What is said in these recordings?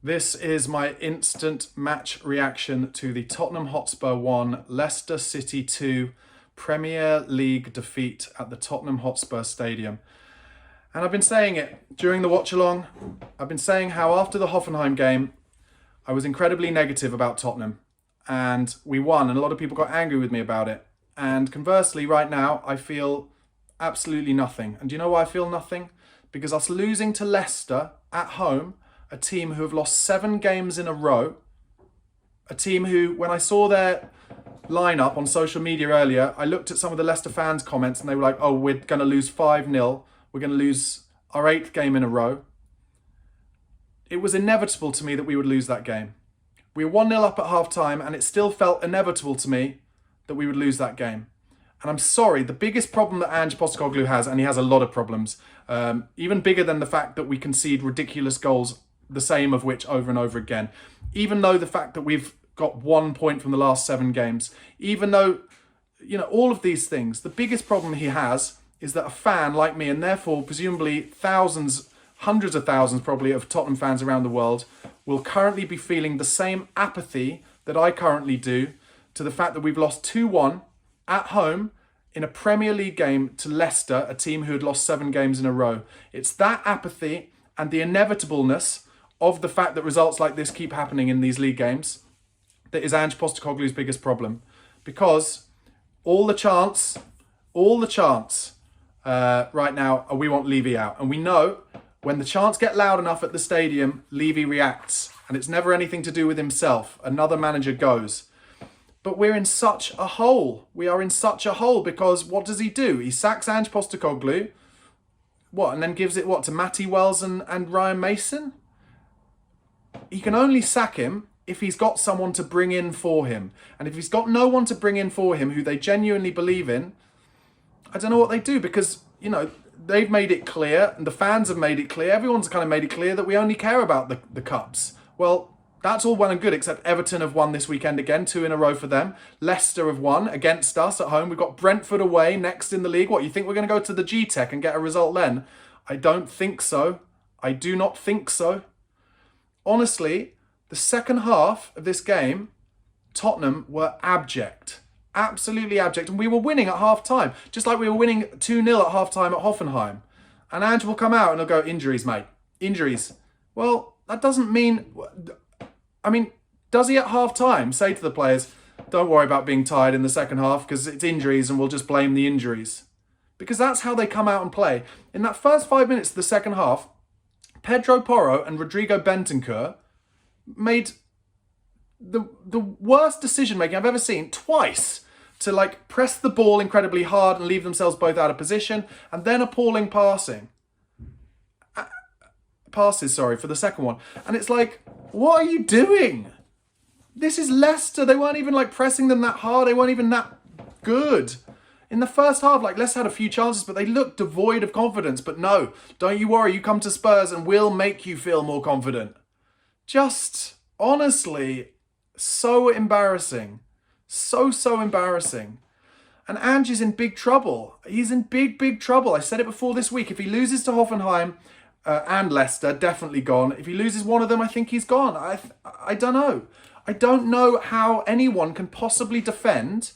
This is my instant match reaction to the Tottenham Hotspur 1, Leicester City 2 Premier League defeat at the Tottenham Hotspur Stadium. And I've been saying it during the watch-along. I've been saying how after the Hoffenheim game, I was incredibly negative about Tottenham. And we won, and a lot of people got angry with me about it. And conversely, right now, I feel absolutely nothing. And do you know why I feel nothing? Because us losing to Leicester at home, a team who have lost 7 games in a row, a team who, when I saw their lineup on social media earlier, I looked at some of the Leicester fans' comments and they were like, oh, we're going to lose 5-0. We're going to lose our 8th game in a row. It was inevitable to me that we would lose that game. We were 1-0 up at half-time and it still felt inevitable to me that we would lose that game. And I'm sorry, the biggest problem that Angie Postecoglou has, and he has a lot of problems, even bigger than the fact that we concede ridiculous goals, the same of which over and over again, even though the fact that we've got 1 point from the last 7 games, even though, you know, all of these things, the biggest problem he has is that a fan like me, and therefore presumably thousands, hundreds of thousands probably of Tottenham fans around the world, will currently be feeling the same apathy that I currently do to the fact that we've lost 2-1 at home in a Premier League game to Leicester, a team who had lost 7 games in a row. It's that apathy and the inevitableness of the fact that results like this keep happening in these league games that is Ange Postecoglou's biggest problem. Because all the chance right now, we want Levy out. And we know when the chants get loud enough at the stadium, Levy reacts. And it's never anything to do with himself. Another manager goes. But we're in such a hole. We are in such a hole because what does he do? He sacks Ange Postecoglou. What? And then gives it, what, to Matty Wells and Ryan Mason? He can only sack him if he's got someone to bring in for him. And if he's got no one to bring in for him who they genuinely believe in, I don't know what they do because, you know, they've made it clear and the fans have made it clear. Everyone's kind of made it clear that we only care about the cups. Well, that's all well and good, except Everton have won this weekend again, 2 in a row for them. Leicester have won against us at home. We've got Brentford away next in the league. What, you think we're going to go to the G-Tech and get a result then? I don't think so. I do not think so. Honestly, the second half of this game, Tottenham were abject. Absolutely abject. And we were winning at half-time, just like we were winning 2-0 at half-time at Hoffenheim. And Ange will come out and he'll go, injuries, mate. Injuries. Well, that doesn't mean... I mean, does he at half-time say to the players, don't worry about being tired in the second half because it's injuries and we'll just blame the injuries? Because that's how they come out and play. In that first 5 minutes of the second half, Pedro Porro and Rodrigo Bentancur made the worst decision-making I've ever seen twice to, like, press the ball incredibly hard and leave themselves both out of position, and then appalling passes, for the second one. And it's like, what are you doing? This is Leicester. They weren't even, like, pressing them that hard. They weren't even that good. In the first half, like, Leicester had a few chances, but they looked devoid of confidence. But no, don't you worry. You come to Spurs and we'll make you feel more confident. Just, honestly, so embarrassing. So embarrassing. And Ange is in big trouble. He's in big trouble. I said it before this week. If he loses to Hoffenheim and Leicester, definitely gone. If he loses one of them, I think he's gone. I don't know. I don't know how anyone can possibly defend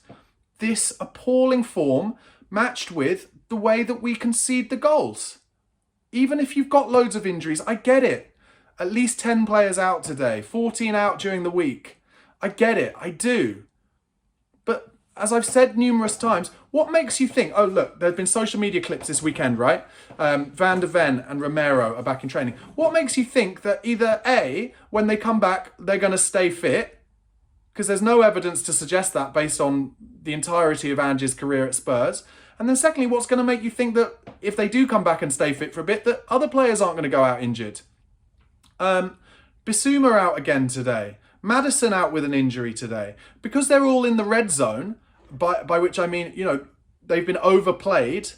this appalling form matched with the way that we concede the goals. Even if you've got loads of injuries, I get it. At least 10 players out today, 14 out during the week. I get it, I do. But as I've said numerous times, what makes you think, oh look, there's been social media clips this weekend, right? Van der Ven and Romero are back in training. What makes you think that either A, when they come back, they're going to stay fit? Because there's no evidence to suggest that based on the entirety of Ange's career at Spurs. And then secondly, what's going to make you think that if they do come back and stay fit for a bit, that other players aren't going to go out injured? Bissouma out again today. Maddison out with an injury today. Because they're all in the red zone, by which I mean, you know, they've been overplayed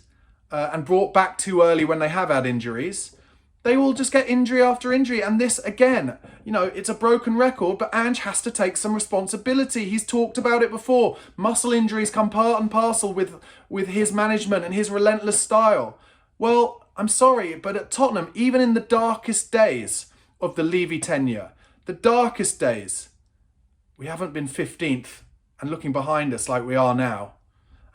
and brought back too early when they have had injuries. They will just get injury after injury. And this, again, you know, it's a broken record, but Ange has to take some responsibility. He's talked about it before. Muscle injuries come part and parcel with his management and his relentless style. Well, I'm sorry, but at Tottenham, even in the darkest days of the Levy tenure, the darkest days, we haven't been 15th and looking behind us like we are now.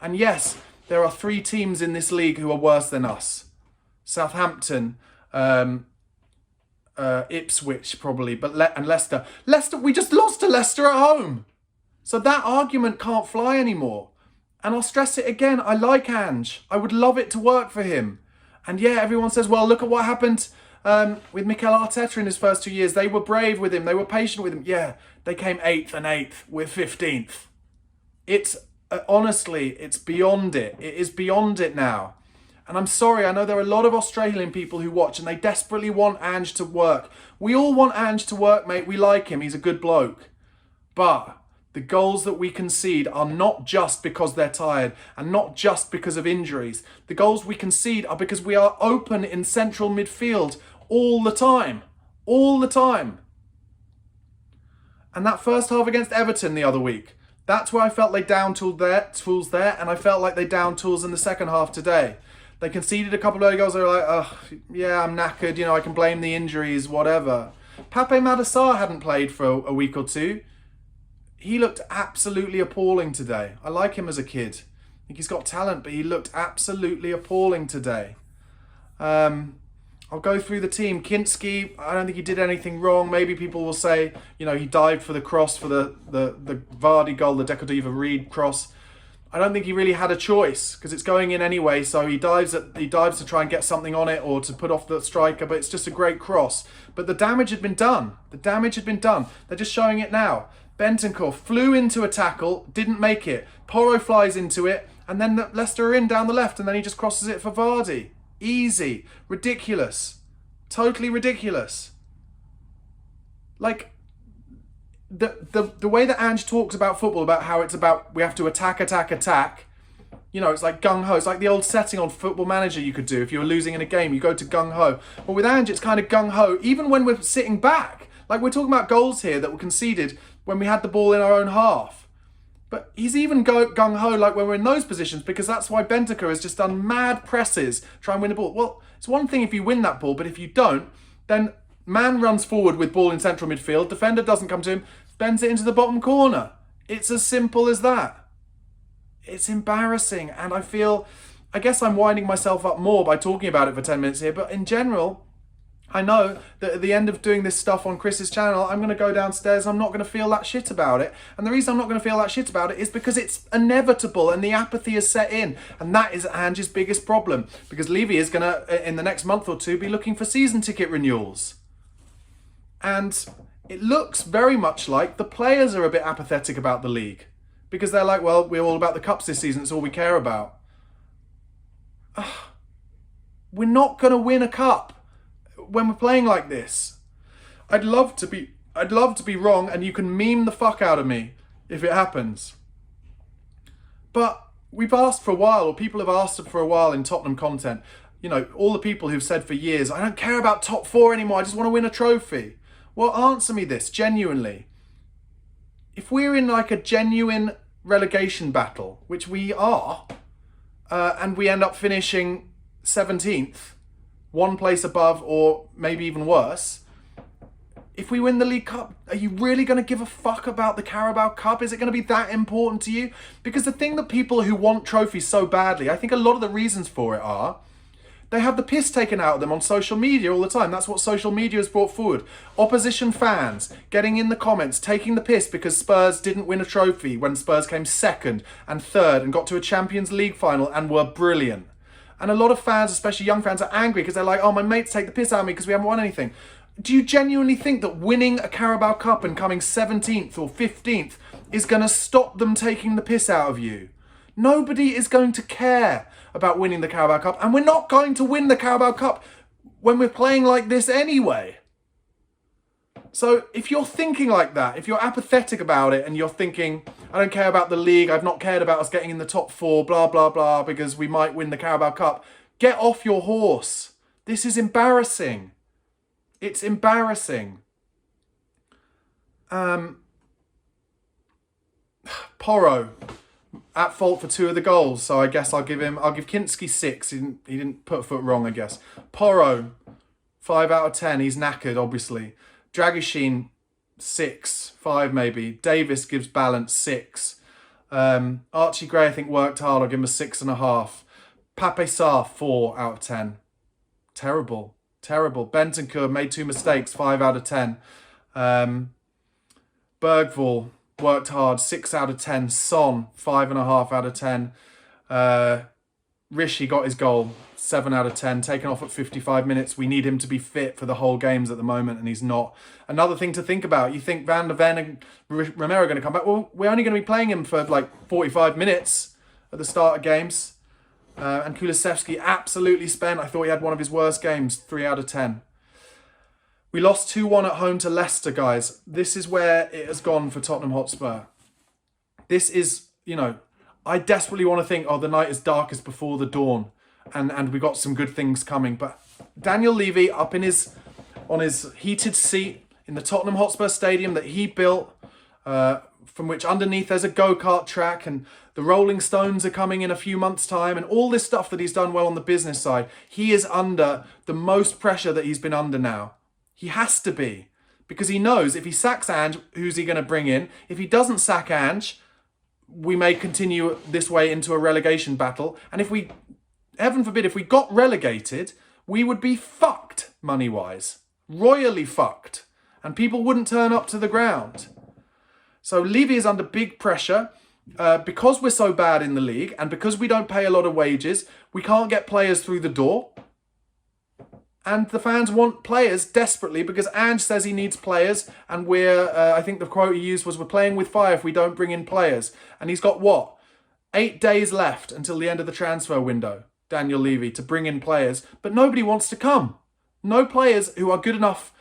And yes, there are 3 teams in this league who are worse than us. Southampton, Ipswich probably, and Leicester. Leicester, we just lost to Leicester at home. So that argument can't fly anymore. And I'll stress it again, I like Ange. I would love it to work for him. And yeah, everyone says, well, look at what happened with Mikel Arteta in his first 2 years. They were brave with him. They were patient with him. Yeah, they came 8th and 8th. We're 15th. It's, honestly, it's beyond it. It is beyond it now. And I'm sorry, I know there are a lot of Australian people who watch and they desperately want Ange to work. We all want Ange to work, mate. We like him. He's a good bloke. But the goals that we concede are not just because they're tired and not just because of injuries. The goals we concede are because we are open in central midfield all the time. All the time. And that first half against Everton the other week, that's where I felt they down tools there, and I felt like they down tools in the second half today. They conceded a couple of early goals. They were like, oh, yeah, I'm knackered. I can blame the injuries, whatever. Pape Matar hadn't played for a week or two. He looked absolutely appalling today. I like him as a kid. I think he's got talent, but he looked absolutely appalling today. I'll go through the team. Kinski, I don't think he did anything wrong. Maybe people will say, he dived for the cross for the Vardy goal, the Decadiva Reed cross. I don't think he really had a choice because it's going in anyway. So he dives to try and get something on it or to put off the striker. But it's just a great cross. But the damage had been done. The damage had been done. They're just showing it now. Bentancur flew into a tackle, didn't make it. Porro flies into it, and then Leicester are in down the left, and then he just crosses it for Vardy. Easy. Ridiculous. Totally ridiculous. Like, the way that Ange talks about football, about how it's about we have to attack. It's like gung-ho. It's like the old setting on Football Manager you could do if you were losing in a game. You go to gung-ho. But with Ange, it's kind of gung-ho, even when we're sitting back. Like, we're talking about goals here that were conceded when we had the ball in our own half. But he's even gung-ho like when we're in those positions, because that's why Bentancur has just done mad presses, try and win the ball. Well, it's one thing if you win that ball, but if you don't, then man runs forward with ball in central midfield, defender doesn't come to him, bends it into the bottom corner. It's as simple as that. It's embarrassing, and I guess I'm winding myself up more by talking about it for 10 minutes here, but in general, I know that at the end of doing this stuff on Chris's channel, I'm going to go downstairs, I'm not going to feel that shit about it. And the reason I'm not going to feel that shit about it is because it's inevitable and the apathy has set in. And that is Angie's biggest problem. Because Levy is going to, in the next month or two, be looking for season ticket renewals. And it looks very much like the players are a bit apathetic about the league. Because they're like, well, we're all about the cups this season, it's all we care about. We're not going to win a cup when we're playing like this. I'd love to be wrong, and you can meme the fuck out of me if it happens. But we've asked for a while, or people have asked for a while in Tottenham content. All the people who've said for years, I don't care about top 4 anymore, I just want to win a trophy. Well, answer me this, genuinely. If we're in like a genuine relegation battle, which we are, and we end up finishing 17th, one place above or maybe even worse, if we win the League Cup, are you really going to give a fuck about the Carabao Cup? Is it going to be that important to you? Because the thing that people who want trophies so badly, I think a lot of the reasons for it are, they have the piss taken out of them on social media all the time. That's what social media has brought forward. Opposition fans getting in the comments, taking the piss because Spurs didn't win a trophy when Spurs came 2nd and 3rd and got to a Champions League final and were brilliant. And a lot of fans, especially young fans, are angry because they're like, oh, my mates take the piss out of me because we haven't won anything. Do you genuinely think that winning a Carabao Cup and coming 17th or 15th is going to stop them taking the piss out of you? Nobody is going to care about winning the Carabao Cup, and we're not going to win the Carabao Cup when we're playing like this anyway. So if you're thinking like that, if you're apathetic about it and you're thinking, I don't care about the league, I've not cared about us getting in the top 4, blah, blah, blah, because we might win the Carabao Cup, get off your horse. This is embarrassing. It's embarrassing. Porro, at fault for 2 of the goals, so I guess I'll give Kinski 6. He didn't put a foot wrong, I guess. Porro, 5 out of 10. He's knackered, obviously. Dragishin, 6, 5 maybe. Davis gives balance 6. Archie Gray, I think, worked hard. I'll give him a 6.5. Pape Sarr, 4 out of 10. Terrible. Terrible. Bentancur made 2 mistakes, 5 out of 10. Bergvall worked hard, 6 out of 10. Son, 5.5 out of 10. Rishi got his goal, 7 out of 10. Taken off at 55 minutes. We need him to be fit for the whole games at the moment, and he's not. Another thing to think about, you think Van der Ven and Romero are going to come back. Well, we're only going to be playing him for like 45 minutes at the start of games. And Kulusevski absolutely spent. I thought he had one of his worst games, 3 out of 10. We lost 2-1 at home to Leicester, guys. This is where it has gone for Tottenham Hotspur. This is, I desperately want to think, oh, the night is darkest before the dawn. And we got some good things coming. But Daniel Levy up on his heated seat in the Tottenham Hotspur Stadium that he built, from which underneath there's a go-kart track, and the Rolling Stones are coming in a few months' time, and all this stuff that he's done well on the business side. He is under the most pressure that he's been under now. He has to be, because he knows if he sacks Ange, who's he going to bring in? If he doesn't sack Ange, we may continue this way into a relegation battle. And if we, heaven forbid, if we got relegated, we would be fucked money-wise. Royally fucked. And people wouldn't turn up to the ground. So Levy is under big pressure. Because we're so bad in the league, and because we don't pay a lot of wages, we can't get players through the door. And the fans want players desperately because Ange says he needs players, and I think the quote he used was, we're playing with fire if we don't bring in players. And he's got, 8 days left until the end of the transfer window, Daniel Levy, to bring in players. But nobody wants to come. No players who are good enough,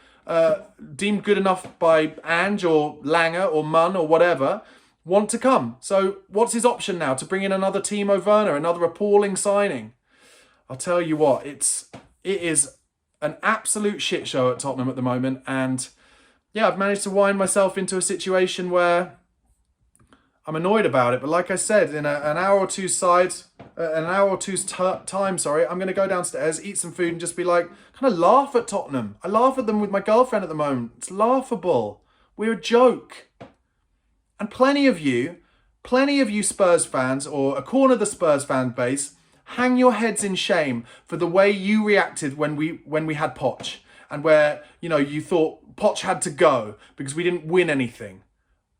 deemed good enough by Ange or Langer or Munn or whatever, want to come. So what's his option now? To bring in another Timo Werner, another appalling signing? I'll tell you what, it is an absolute shit show at Tottenham at the moment. And yeah, I've managed to wind myself into a situation where I'm annoyed about it. But like I said, in an hour or two's time, I'm going to go downstairs, eat some food, and just be like, kind of laugh at Tottenham. I laugh at them with my girlfriend at the moment. It's laughable. We're a joke. And plenty of you Spurs fans, or a corner of the Spurs fan base, hang your heads in shame for the way you reacted when we had Poch, and where, you thought Poch had to go because we didn't win anything.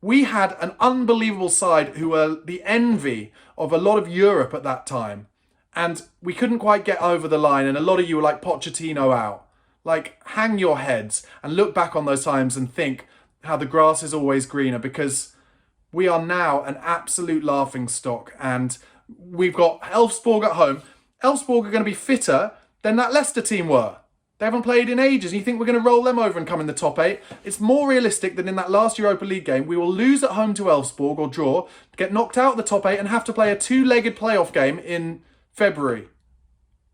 We had an unbelievable side who were the envy of a lot of Europe at that time, and we couldn't quite get over the line, and a lot of you were like, Pochettino out. Like, hang your heads and look back on those times and think how the grass is always greener, because we are now an absolute laughingstock, and we've got Elfsborg at home. Elfsborg are going to be fitter than that Leicester team were. They haven't played in ages, and you think we're going to roll them over and come in the top 8? It's more realistic than in that last Europa League game. We will lose at home to Elfsborg or draw, get knocked out of the top 8, and have to play a 2-legged playoff game in February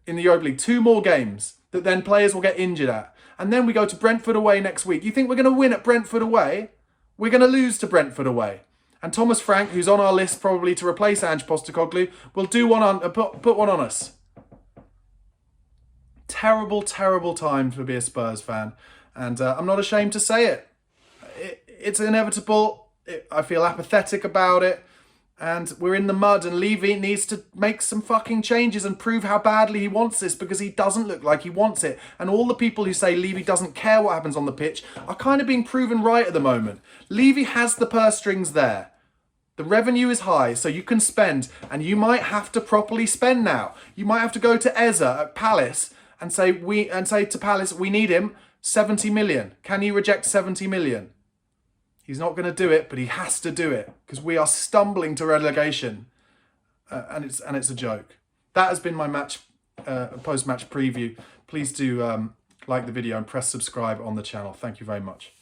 in the Europa League. 2 more games that then players will get injured at. And then we go to Brentford away next week. You think we're going to win at Brentford away? We're going to lose to Brentford away. And Thomas Frank, who's on our list probably to replace Ange Postecoglou, will do put one on us. Terrible, terrible time to be a Spurs fan. And I'm not ashamed to say it. It's inevitable. I feel apathetic about it. And we're in the mud, and Levy needs to make some fucking changes and prove how badly he wants this, because he doesn't look like he wants it. And all the people who say Levy doesn't care what happens on the pitch are kind of being proven right at the moment. Levy has the purse strings there. The revenue is high, so you can spend, and you might have to properly spend now. You might have to go to Eze at Palace and say to Palace, we need him 70 million. Can you reject 70 million? He's not going to do it, but he has to do it, because we are stumbling to relegation, and it's a joke. That has been my post-match preview. Please do like the video and press subscribe on the channel. Thank you very much.